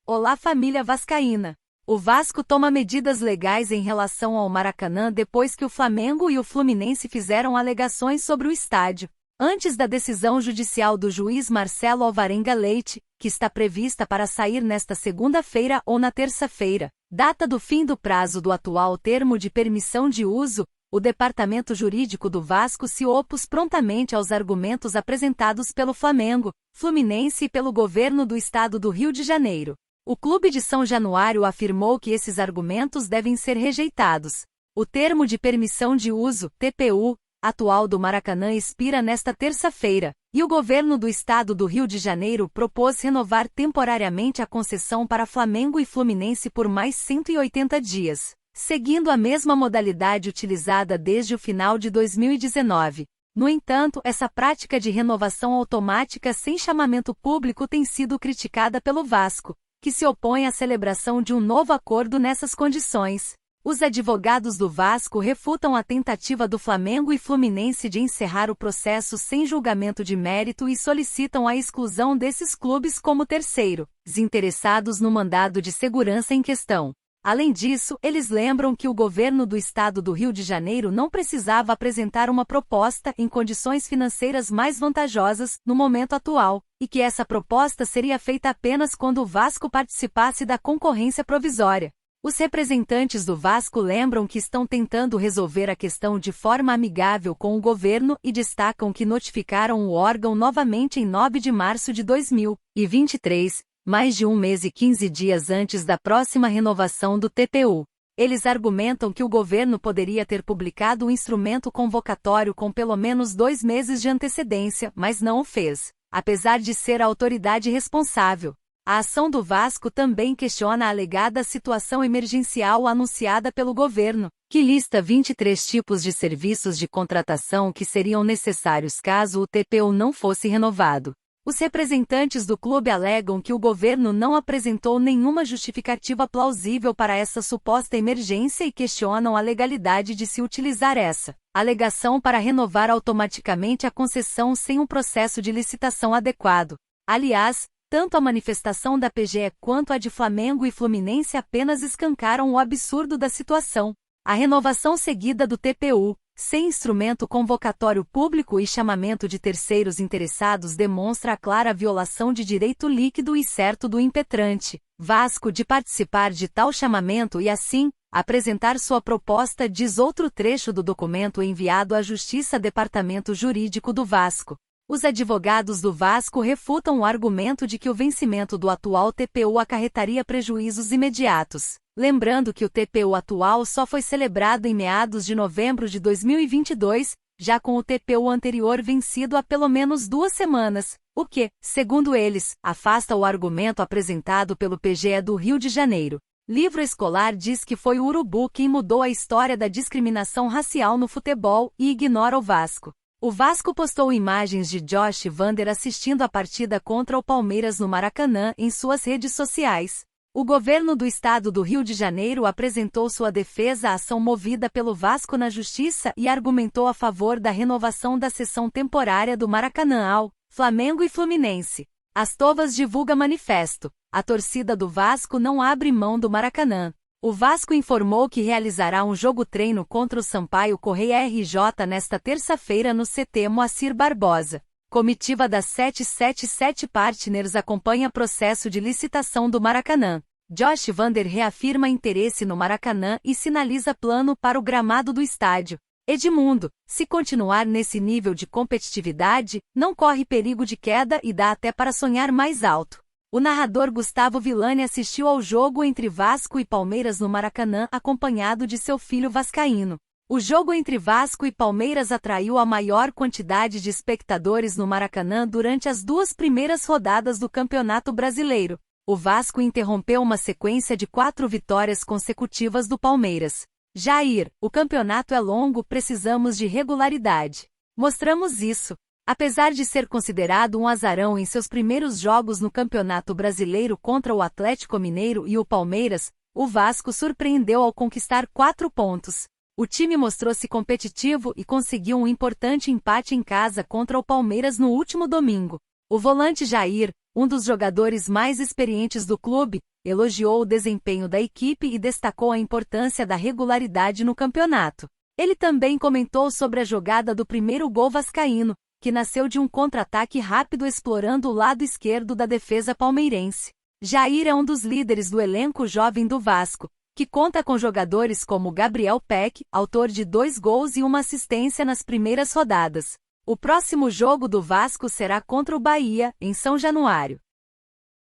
Olá, família vascaína. O Vasco toma medidas legais em relação ao Maracanã depois que o Flamengo e o Fluminense fizeram alegações sobre o estádio. Antes da decisão judicial do juiz Marcelo Alvarenga Leite, que está prevista para sair nesta segunda-feira ou na terça-feira, data do fim do prazo do atual termo de permissão de uso, o Departamento Jurídico do Vasco se opôs prontamente aos argumentos apresentados pelo Flamengo, Fluminense e pelo governo do estado do Rio de Janeiro. O Clube de São Januário afirmou que esses argumentos devem ser rejeitados. O termo de permissão de uso, TPU, atual do Maracanã expira nesta terça-feira, e o governo do estado do Rio de Janeiro propôs renovar temporariamente a concessão para Flamengo e Fluminense por mais 180 dias, seguindo a mesma modalidade utilizada desde o final de 2019. No entanto, essa prática de renovação automática sem chamamento público tem sido criticada pelo Vasco, que se opõe à celebração de um novo acordo nessas condições. Os advogados do Vasco refutam a tentativa do Flamengo e Fluminense de encerrar o processo sem julgamento de mérito e solicitam a exclusão desses clubes como terceiros interessados no mandado de segurança em questão. Além disso, eles lembram que o governo do estado do Rio de Janeiro não precisava apresentar uma proposta em condições financeiras mais vantajosas no momento atual, e que essa proposta seria feita apenas quando o Vasco participasse da concorrência provisória. Os representantes do Vasco lembram que estão tentando resolver a questão de forma amigável com o governo e destacam que notificaram o órgão novamente em 9 de março de 2023, mais de um mês e 15 dias antes da próxima renovação do TPU. Eles argumentam que o governo poderia ter publicado o instrumento convocatório com pelo menos 2 meses de antecedência, mas não o fez, apesar de ser a autoridade responsável. A ação do Vasco também questiona a alegada situação emergencial anunciada pelo governo, que lista 23 tipos de serviços de contratação que seriam necessários caso o TPU não fosse renovado. Os representantes do clube alegam que o governo não apresentou nenhuma justificativa plausível para essa suposta emergência e questionam a legalidade de se utilizar essa alegação para renovar automaticamente a concessão sem um processo de licitação adequado. Aliás, tanto a manifestação da PGE quanto a de Flamengo e Fluminense apenas escancaram o absurdo da situação. A renovação seguida do TPU, sem instrumento convocatório público e chamamento de terceiros interessados, demonstra a clara violação de direito líquido e certo do impetrante, Vasco, de participar de tal chamamento e, assim, apresentar sua proposta, diz outro trecho do documento enviado à Justiça Departamento Jurídico do Vasco. Os advogados do Vasco refutam o argumento de que o vencimento do atual TPU acarretaria prejuízos imediatos, lembrando que o TPU atual só foi celebrado em meados de novembro de 2022, já com o TPU anterior vencido há pelo menos 2 semanas, o que, segundo eles, afasta o argumento apresentado pelo PGE do Rio de Janeiro. Livro escolar diz que foi o Urubu quem mudou a história da discriminação racial no futebol e ignora o Vasco. O Vasco postou imagens de Josh Vander assistindo a partida contra o Palmeiras no Maracanã em suas redes sociais. O governo do estado do Rio de Janeiro apresentou sua defesa à ação movida pelo Vasco na Justiça e argumentou a favor da renovação da cessão temporária do Maracanã ao Flamengo e Fluminense. As Tovas divulga manifesto. A torcida do Vasco não abre mão do Maracanã. O Vasco informou que realizará um jogo-treino contra o Sampaio Corrêa RJ nesta terça-feira no CT Moacir Barbosa. Comitiva da 777 Partners acompanha processo de licitação do Maracanã. Josh Vander reafirma interesse no Maracanã e sinaliza plano para o gramado do estádio. Edmundo, se continuar nesse nível de competitividade, não corre perigo de queda e dá até para sonhar mais alto. O narrador Gustavo Villani assistiu ao jogo entre Vasco e Palmeiras no Maracanã acompanhado de seu filho vascaíno. O jogo entre Vasco e Palmeiras atraiu a maior quantidade de espectadores no Maracanã durante as 2 primeiras rodadas do Campeonato Brasileiro. O Vasco interrompeu uma sequência de 4 vitórias consecutivas do Palmeiras. Jair, o campeonato é longo, precisamos de regularidade. Mostramos isso. Apesar de ser considerado um azarão em seus primeiros jogos no Campeonato Brasileiro contra o Atlético Mineiro e o Palmeiras, o Vasco surpreendeu ao conquistar 4 pontos. O time mostrou-se competitivo e conseguiu um importante empate em casa contra o Palmeiras no último domingo. O volante Jair, um dos jogadores mais experientes do clube, elogiou o desempenho da equipe e destacou a importância da regularidade no campeonato. Ele também comentou sobre a jogada do primeiro gol vascaíno, que nasceu de um contra-ataque rápido explorando o lado esquerdo da defesa palmeirense. Jair é um dos líderes do elenco jovem do Vasco, que conta com jogadores como Gabriel Peck, autor de 2 gols e uma assistência nas primeiras rodadas. O próximo jogo do Vasco será contra o Bahia, em São Januário.